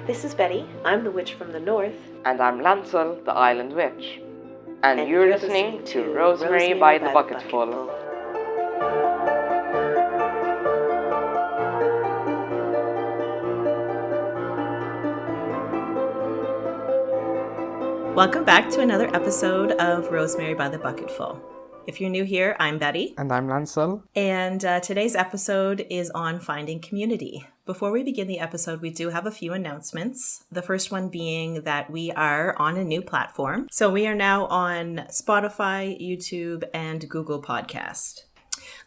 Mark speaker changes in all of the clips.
Speaker 1: This is Betty. I'm the witch from the north.
Speaker 2: And I'm Lancel, the island witch. And you're listening to Rosemary by the Bucketful.
Speaker 1: Welcome back to another episode of Rosemary by the Bucketful. If you're new here, I'm Betty.
Speaker 2: And I'm Lancel.
Speaker 1: And today's episode is on finding community. Before we begin the episode, we do have a few announcements. The first one being that we are on a new platform. So we are now on Spotify, YouTube, and Google Podcast.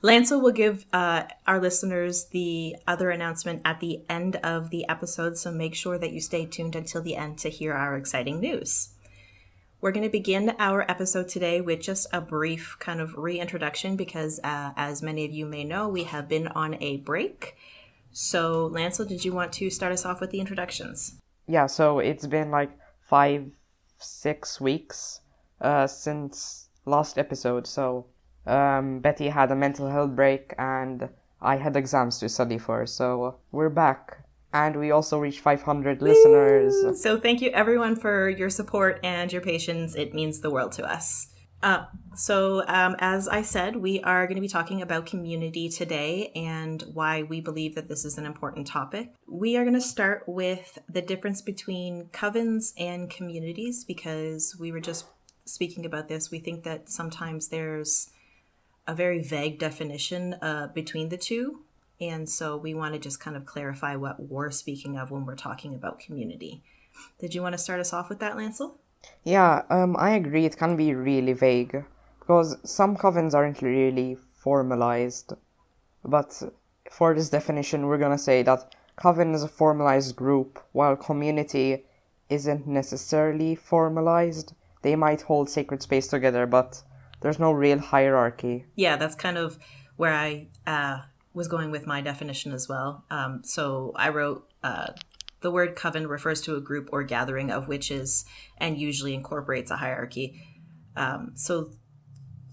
Speaker 1: Lancel will give our listeners the other announcement at the end of the episode, so make sure that you stay tuned until the end to hear our exciting news. We're going to begin our episode today with just a brief kind of reintroduction because, as many of you may know, we have been on a break. So, Lancel, did you want to start us off with the introductions?
Speaker 2: Yeah, so it's been like 5-6 weeks since last episode. So, Betty had a mental health break and I had exams to study for. So, we're back. And we also reached 500 listeners.
Speaker 1: So thank you everyone for your support and your patience. It means the world to us. As I said, we are going to be talking about community today and why we believe that this is an important topic. We are going to start with the difference between covens and communities because we were just speaking about this. We think that sometimes there's a very vague definition between the two. And so we want to just kind of clarify what we're speaking of when we're talking about community. Did you want to start us off with that, Lancel?
Speaker 2: Yeah, I agree. It can be really vague because some covens aren't really formalized. But for this definition, we're going to say that coven is a formalized group, while community isn't necessarily formalized. They might hold sacred space together, but there's no real hierarchy.
Speaker 1: Yeah, that's kind of where I was going with my definition as well. So I wrote, the word coven refers to a group or gathering of witches and usually incorporates a hierarchy. So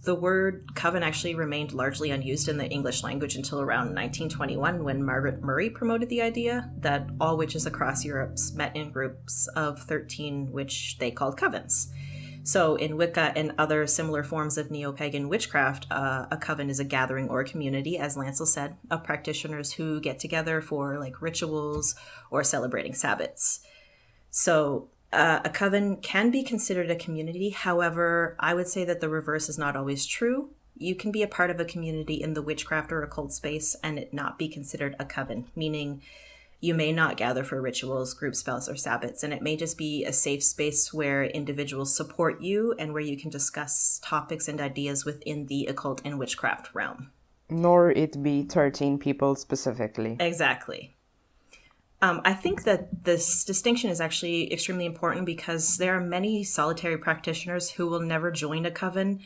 Speaker 1: the word coven actually remained largely unused in the English language until around 1921 when Margaret Murray promoted the idea that all witches across Europe met in groups of 13, which they called covens. So in Wicca and other similar forms of neo-pagan witchcraft, a coven is a gathering or a community, as Lancel said, of practitioners who get together for like rituals or celebrating Sabbats. So a coven can be considered a community. However, I would say that the reverse is not always true. You can be a part of a community in the witchcraft or occult space and it not be considered a coven, meaning you may not gather for rituals, group spells, or Sabbats, and it may just be a safe space where individuals support you and where you can discuss topics and ideas within the occult and witchcraft realm.
Speaker 2: Nor it be 13 people specifically.
Speaker 1: Exactly. I think that this distinction is actually extremely important because there are many solitary practitioners who will never join a coven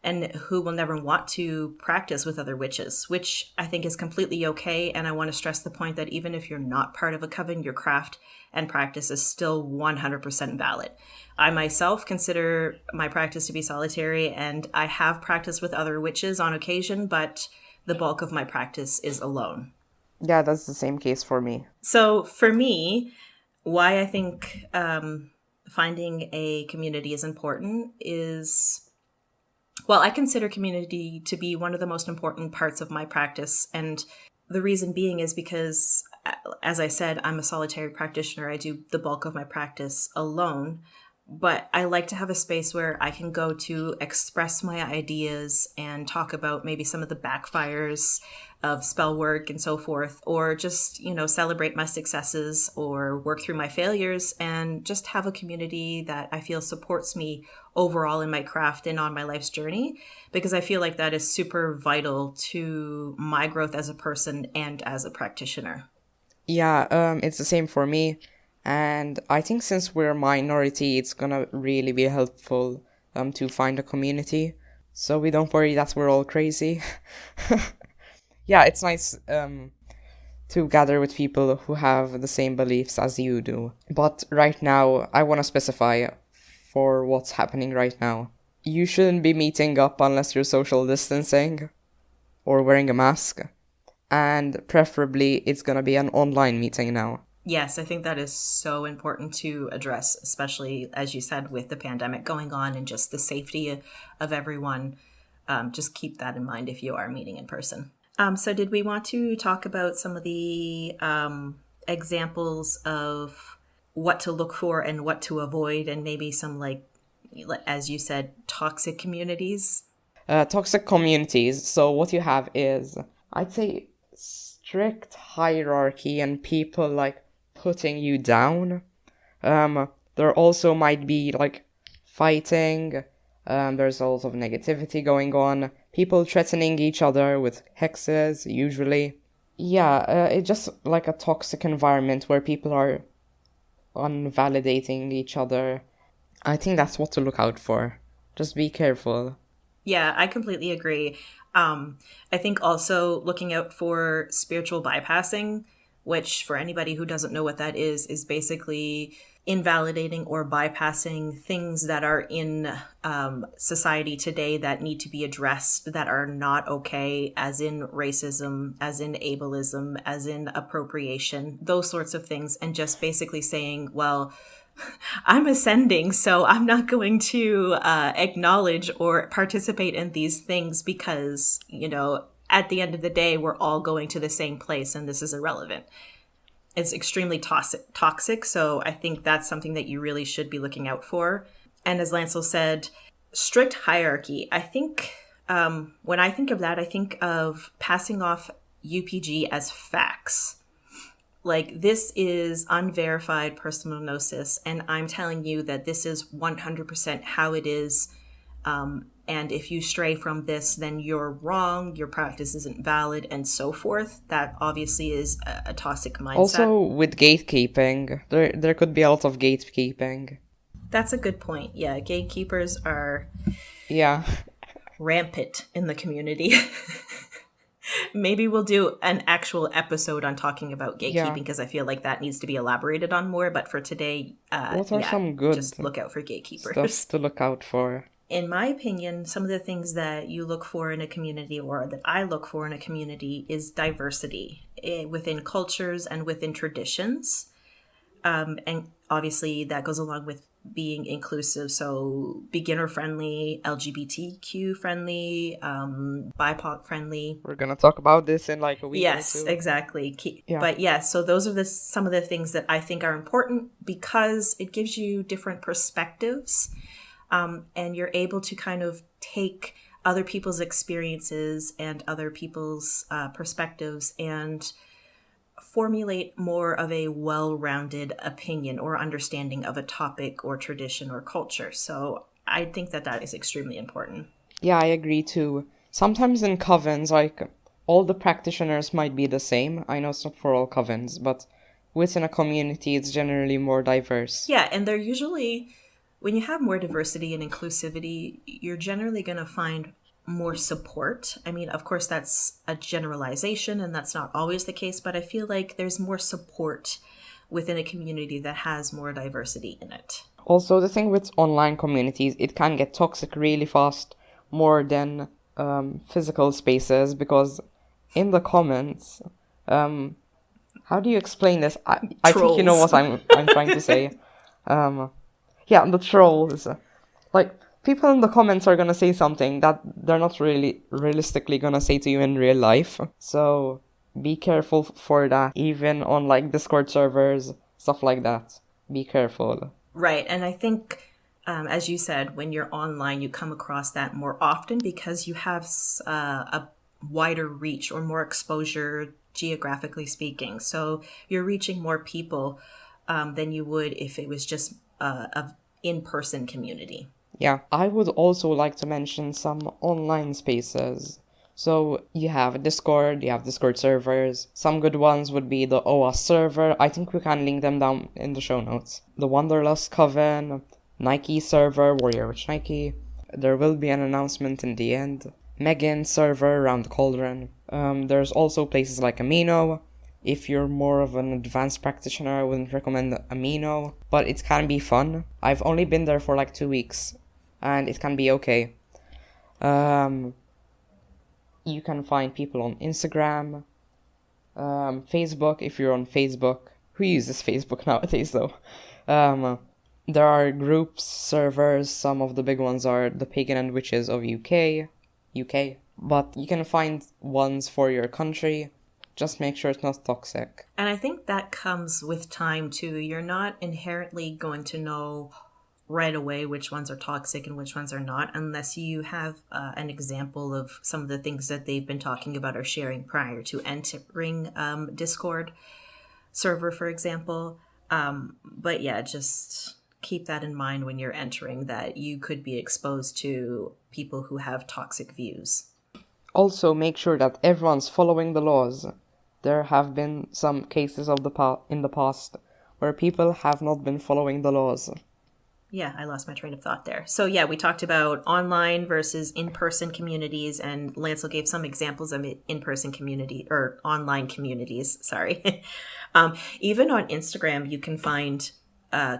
Speaker 1: and who will never want to practice with other witches, which I think is completely okay. And I want to stress the point that even if you're not part of a coven, your craft and practice is still 100% valid. I myself consider my practice to be solitary, and I have practiced with other witches on occasion, but the bulk of my practice is alone.
Speaker 2: Yeah, that's the same case for me.
Speaker 1: So for me, why I think finding a community is important is... Well, I consider community to be one of the most important parts of my practice. And the reason being is because, as I said, I'm a solitary practitioner. I do the bulk of my practice alone. But I like to have a space where I can go to express my ideas and talk about maybe some of the backfires of spell work and so forth, or just, celebrate my successes or work through my failures and just have a community that I feel supports me overall in my craft and on my life's journey, because I feel like that is super vital to my growth as a person and as a practitioner.
Speaker 2: Yeah, it's the same for me. And I think since we're a minority, it's gonna really be helpful to find a community. So we don't worry that we're all crazy. Yeah, it's nice to gather with people who have the same beliefs as you do. But right now, I want to specify for what's happening right now. You shouldn't be meeting up unless you're social distancing or wearing a mask. And preferably, it's gonna be an online meeting now.
Speaker 1: Yes, I think that is so important to address, especially as you said, with the pandemic going on and just the safety of everyone. Just keep that in mind if you are meeting in person. So, did we want to talk about some of the examples of what to look for and what to avoid, and maybe some, like, as you said, toxic communities?
Speaker 2: Toxic communities. So what you have is, I'd say, strict hierarchy and people like putting you down. There also might be like fighting. There's a lot of negativity going on. People threatening each other with hexes, usually. Yeah, it's just like a toxic environment where people are unvalidating each other. I think that's what to look out for. Just be careful.
Speaker 1: Yeah, I completely agree. I think also looking out for spiritual bypassing, which for anybody who doesn't know what that is basically invalidating or bypassing things that are in society today that need to be addressed, that are not okay, as in racism, as in ableism, as in appropriation, those sorts of things, and just basically saying, well, I'm ascending, so I'm not going to acknowledge or participate in these things because, at the end of the day, we're all going to the same place and this is irrelevant. It's extremely toxic, so I think that's something that you really should be looking out for. And as Lancel said, strict hierarchy. I think when I think of that, I think of passing off UPG as facts. Like, this is unverified personal gnosis, and I'm telling you that this is 100% how it is. And if you stray from this, then you're wrong, your practice isn't valid, and so forth. That obviously is a toxic mindset.
Speaker 2: Also, with gatekeeping, there could be a lot of gatekeeping.
Speaker 1: That's a good point. Yeah, gatekeepers are rampant in the community. Maybe we'll do an actual episode on talking about gatekeeping, because I feel like that needs to be elaborated on more. But for today,
Speaker 2: what are some good
Speaker 1: just look out for gatekeepers.
Speaker 2: Stuff to look out for?
Speaker 1: In my opinion, some of the things that you look for in a community, or that I look for in a community, is diversity within cultures and within traditions. And obviously that goes along with being inclusive, so beginner friendly, LGBTQ friendly, BIPOC friendly.
Speaker 2: We're gonna talk about this in like a week.
Speaker 1: Yes,
Speaker 2: or two.
Speaker 1: Exactly. But yes, so those are some of the things that I think are important, because it gives you different perspectives, and you're able to kind of take other people's experiences and other people's perspectives and formulate more of a well-rounded opinion or understanding of a topic or tradition or culture. So I think that is extremely important.
Speaker 2: Yeah, I agree too. Sometimes in covens, like, all the practitioners might be the same. I know it's not for all covens, but within a community, it's generally more diverse.
Speaker 1: Yeah, and they're usually, when you have more diversity and inclusivity, you're generally going to find more support. I mean, of course, that's a generalization and that's not always the case, but I feel like there's more support within a community that has more diversity in it.
Speaker 2: Also, the thing with online communities, it can get toxic really fast, more than physical spaces, because in the comments, how do you explain this? I think you know what I'm trying to say. Yeah, the trolls. Like, people in the comments are gonna say something that they're not really realistically gonna say to you in real life. So be careful for that, even on like Discord servers, stuff like that. Be careful.
Speaker 1: Right, and I think, as you said, when you're online, you come across that more often because you have a wider reach or more exposure, geographically speaking. So you're reaching more people than you would if it was just an in-person community.
Speaker 2: Yeah, I would also like to mention some online spaces. So you have Discord, you have Discord servers. Some good ones would be the OWASP server. I think we can link them down in the show notes. The Wanderlust Coven, Nike server, Warrior Witch Nike. There will be an announcement in the end. Megan server around the Cauldron. There's also places like Amino. If you're more of an advanced practitioner, I wouldn't recommend Amino, but it can be fun. I've only been there for like 2 weeks, and it can be okay. You can find people on Instagram, Facebook, if you're on Facebook, who uses Facebook nowadays though? There are groups, servers. Some of the big ones are the Pagan and Witches of UK. But you can find ones for your country. Just make sure it's not toxic.
Speaker 1: And I think that comes with time too. You're not inherently going to know right away which ones are toxic and which ones are not, unless you have an example of some of the things that they've been talking about or sharing prior to entering Discord server, for example. But yeah, just keep that in mind when you're entering, that you could be exposed to people who have toxic views.
Speaker 2: Also, make sure that everyone's following the laws. There have been some cases of in the past where people have not been following the laws.
Speaker 1: Yeah, I lost my train of thought there. So yeah, we talked about online versus in-person communities, and Lancel gave some examples of in-person community or online communities. Sorry. Even on Instagram, you can find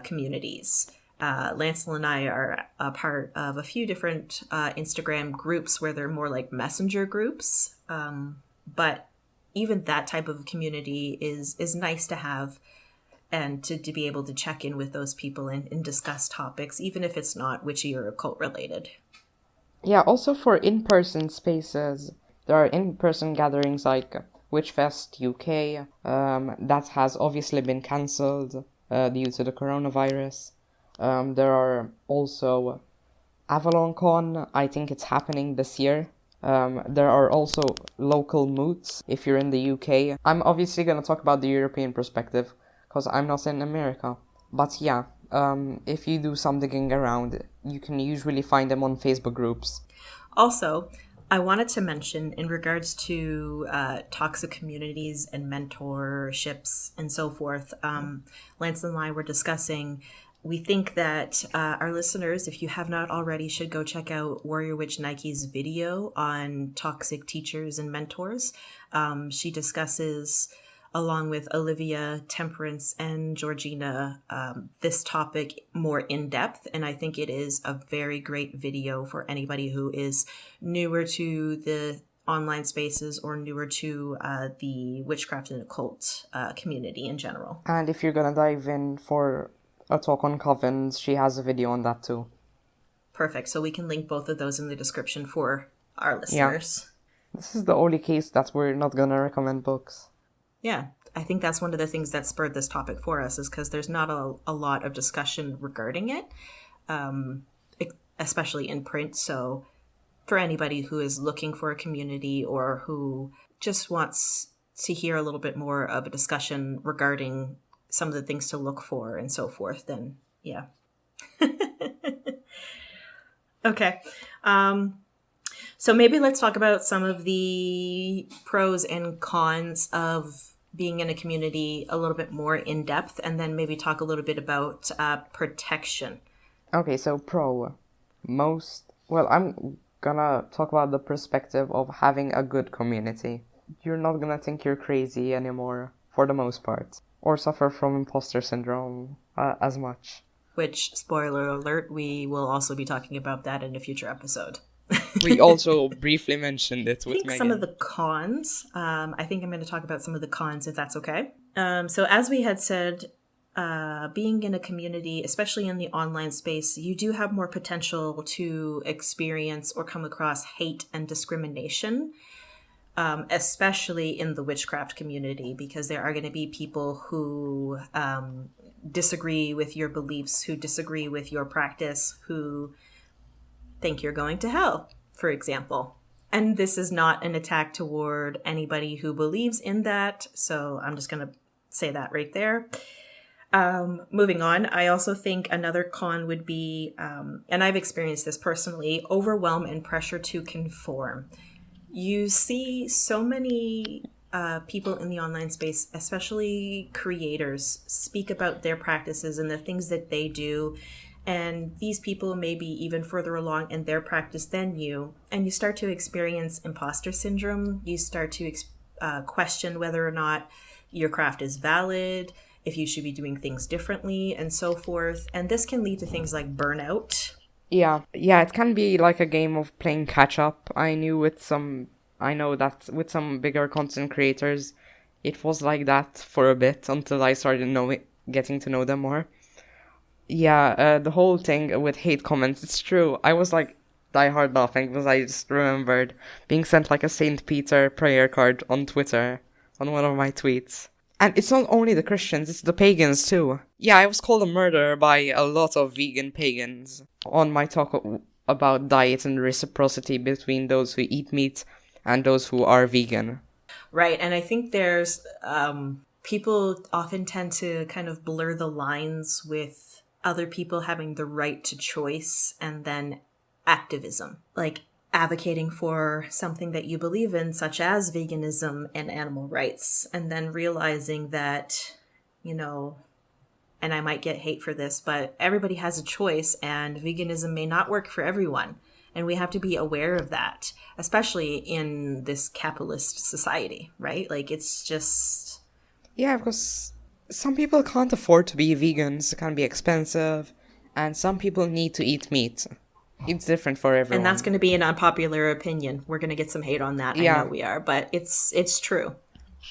Speaker 1: communities. Lancel and I are a part of a few different Instagram groups where they're more like messenger groups. But even that type of community is nice to have, and to be able to check in with those people and discuss topics, even if it's not witchy or occult related.
Speaker 2: Yeah, also for in-person spaces, there are in-person gatherings like Witchfest UK. That has obviously been cancelled due to the coronavirus. There are also AvalonCon. I think it's happening this year. There are also local moots if you're in the UK. I'm obviously going to talk about the European perspective, because I'm not in America. But yeah, if you do some digging around, you can usually find them on Facebook groups.
Speaker 1: Also, I wanted to mention in regards to toxic communities and mentorships and so forth, Lance and I were discussing, we think that our listeners, if you have not already, should go check out Warrior Witch Nike's video on toxic teachers and mentors. She discusses, along with Olivia, Temperance, and Georgina, this topic more in depth. And I think it is a very great video for anybody who is newer to the online spaces or newer to the witchcraft and occult community in general.
Speaker 2: And if you're going to dive in for a talk on covens, she has a video on that too.
Speaker 1: Perfect. So we can link both of those in the description for our listeners.
Speaker 2: Yeah. This is the only case that we're not going to recommend books.
Speaker 1: Yeah, I think that's one of the things that spurred this topic for us, is because there's not a lot of discussion regarding it, especially in print. So for anybody who is looking for a community or who just wants to hear a little bit more of a discussion regarding some of the things to look for and so forth, then yeah. Okay. So maybe let's talk about some of the pros and cons of being in a community a little bit more in depth, and then maybe talk a little bit about protection.
Speaker 2: Okay, so I'm gonna talk about the perspective of having a good community. You're not gonna think you're crazy anymore, for the most part, or suffer from imposter syndrome as much.
Speaker 1: Which, spoiler alert, we will also be talking about that in a future episode.
Speaker 2: We also briefly mentioned it with Megan.
Speaker 1: Some of the cons. I think I'm going to talk about some of the cons, if that's okay. So as we had said, being in a community, especially in the online space, you do have more potential to experience or come across hate and discrimination, especially in the witchcraft community, because there are going to be people who disagree with your beliefs, who disagree with your practice, who think you're going to hell, for example. And this is not an attack toward anybody who believes in that, so I'm just going to say that right there. Moving on, I also think another con would be, and I've experienced this personally, overwhelm and pressure to conform. You see so many people in the online space, especially creators, speak about their practices and the things that they do. And these people may be even further along in their practice than you. And you start to experience imposter syndrome. You start to question whether or not your craft is valid, if you should be doing things differently, and so forth. And this can lead to things like burnout.
Speaker 2: Yeah, it can be like a game of playing catch up. I know that with some bigger content creators, it was like that for a bit until I started getting to know them more. Yeah, the whole thing with hate comments, it's true. I was like die hard laughing because I just remembered being sent like a Saint Peter prayer card on Twitter on one of my tweets. And it's not only the Christians, it's the pagans too. Yeah, I was called a murderer by a lot of vegan pagans on my talk about diet and reciprocity between those who eat meat and those who are vegan.
Speaker 1: Right. And I think there's people often tend to kind of blur the lines with other people having the right to choice and then activism, like advocating for something that you believe in, such as veganism and animal rights, and then realizing that, you know, and I might get hate for this, but everybody has a choice and veganism may not work for everyone. And we have to be aware of that, especially in this capitalist society, right? Like, it's just...
Speaker 2: Yeah, because some people can't afford to be vegans, it can be expensive, and some people need to eat meat. It's different for everyone.
Speaker 1: And that's going to be an unpopular opinion. We're going to get some hate on that. Yeah. I know we are, but it's true.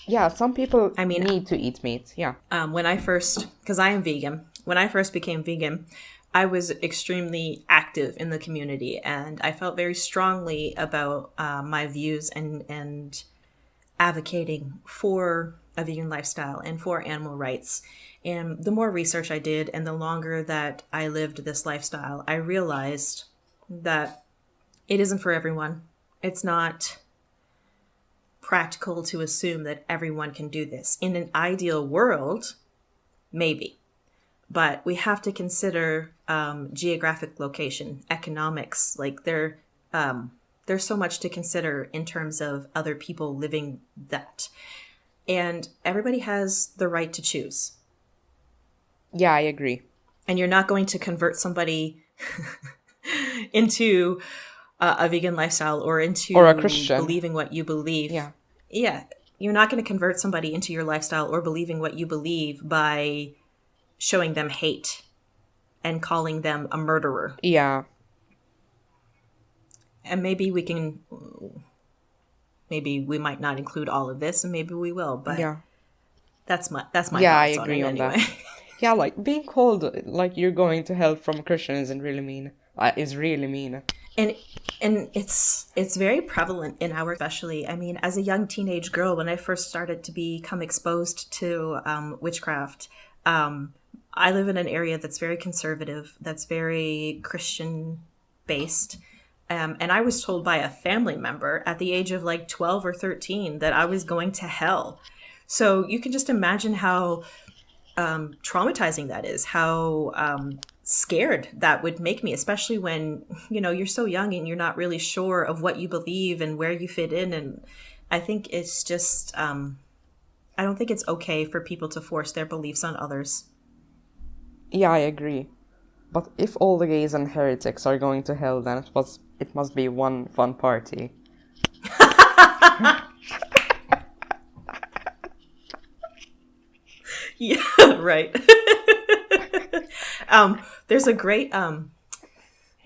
Speaker 2: Yeah, some people need to eat meat, yeah.
Speaker 1: When I first, because I am vegan, when I first became vegan, I was extremely active in the community, and I felt very strongly about my views and advocating for a vegan lifestyle and for animal rights. And the more research I did and the longer that I lived this lifestyle, I realized that it isn't for everyone. It's not practical to assume that everyone can do this. In an ideal world, maybe. But we have to consider geographic location, economics. Like there's so much to consider in terms of other people living that. And everybody has the right to choose.
Speaker 2: Yeah, I agree.
Speaker 1: And you're not going to convert somebody into a vegan lifestyle or a Christian believing what you believe.
Speaker 2: Yeah.
Speaker 1: Yeah. You're not going to convert somebody into your lifestyle or believing what you believe by showing them hate and calling them a murderer.
Speaker 2: Yeah.
Speaker 1: And maybe we might not include all of this, and maybe we will, but yeah. That's my thoughts
Speaker 2: I agree on
Speaker 1: anyway.
Speaker 2: That. Yeah, like being called like you're going to hell from a Christian isn't really mean. Is really mean.
Speaker 1: And it's very prevalent in our, especially, I mean, as a young teenage girl, when I first started to become exposed to witchcraft, I live in an area that's very conservative, that's very Christian based. And I was told by a family member at the age of like 12 or 13 that I was going to hell. So you can just imagine how traumatizing that is, how scared that would make me, especially when, you know, you're so young and you're not really sure of what you believe and where you fit in. And I think it's just, I don't think it's okay for people to force their beliefs on others.
Speaker 2: Yeah, I agree. But if all the gays and heretics are going to hell, then it must be one fun party.
Speaker 1: Yeah, right. There's a great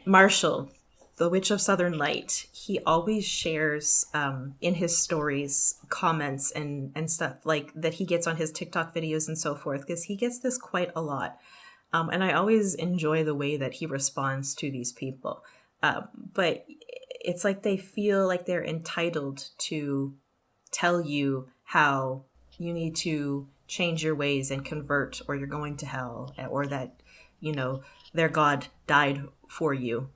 Speaker 1: Marshall, the Witch of Southern Light. He always shares in his stories comments and stuff like that he gets on his TikTok videos and so forth, because he gets this quite a lot. And I always enjoy the way that he responds to these people. But it's like they feel like they're entitled to tell you how you need to change your ways and convert, or you're going to hell, or that, you know, their God died for you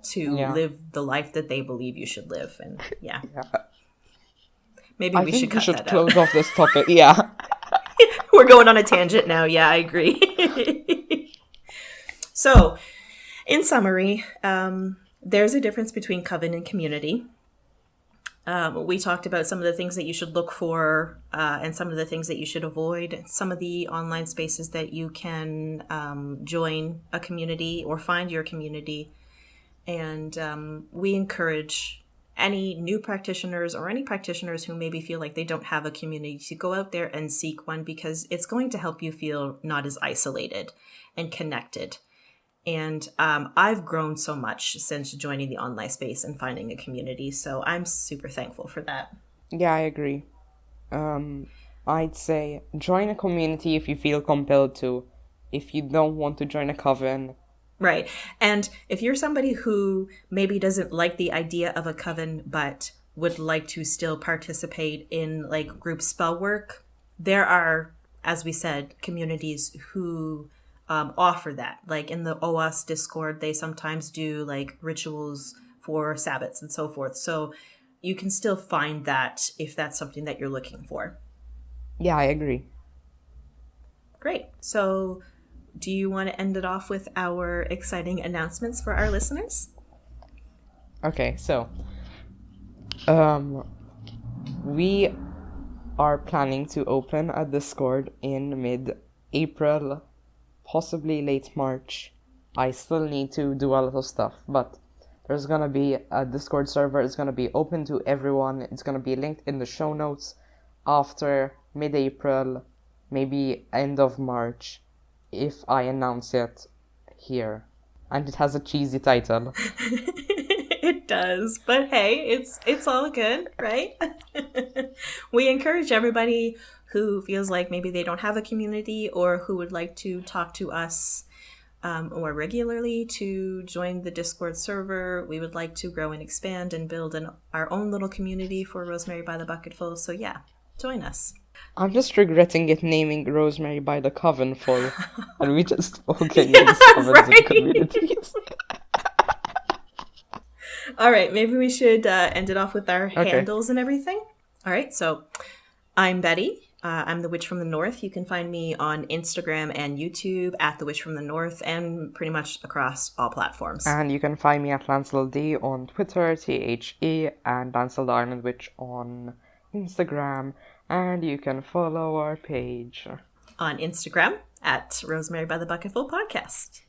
Speaker 1: to live the life that they believe you should live. And yeah. Maybe we should cut that out. I think we should
Speaker 2: close off this topic. Yeah.
Speaker 1: We're going on a tangent now. Yeah, I agree. So, in summary, there's a difference between Coven and Community. We talked about some of the things that you should look for and some of the things that you should avoid, some of the online spaces that you can join a community or find your community. And we encourage any new practitioners or any practitioners who maybe feel like they don't have a community to go out there and seek one, because it's going to help you feel not as isolated and connected. And I've grown so much since joining the online space and finding a community. So I'm super thankful for that.
Speaker 2: Yeah, I agree. I'd say join a community if you feel compelled to. If you don't want to join a coven.
Speaker 1: Right. And if you're somebody who maybe doesn't like the idea of a coven but would like to still participate in like group spell work, there are, as we said, communities who offer that. Like in the OWASP Discord, they sometimes do like rituals for Sabbats and so forth. So you can still find that if that's something that you're looking for.
Speaker 2: Yeah, I agree.
Speaker 1: Great. So do you want to end it off with our exciting announcements for our listeners?
Speaker 2: Okay, so we are planning to open a Discord in mid-April, possibly late March. I still need to do a lot of stuff, but there's gonna be a Discord server. It's gonna be open to everyone. It's gonna be linked in the show notes after mid-April, maybe end of March, if I announce it here. And it has a cheesy title.
Speaker 1: It does, but hey, it's all good, right? We encourage everybody who feels like maybe they don't have a community or who would like to talk to us more regularly to join the Discord server. We would like to grow and expand and build our own little community for Rosemary by the Bucketful. So yeah, join us.
Speaker 2: I'm just regretting it naming Rosemary by the Covenful, and we just okay these covens
Speaker 1: right.
Speaker 2: and communities.
Speaker 1: All right, maybe we should end it off with our handles and everything. All right, so I'm Betty. I'm the Witch from the North. You can find me on Instagram and YouTube at the Witch from the North, and pretty much across all platforms.
Speaker 2: And you can find me at Lancel D on Twitter, THE, and Lancel the Island Witch on Instagram. And you can follow our page
Speaker 1: on Instagram at Rosemary by the Bucketful Podcast.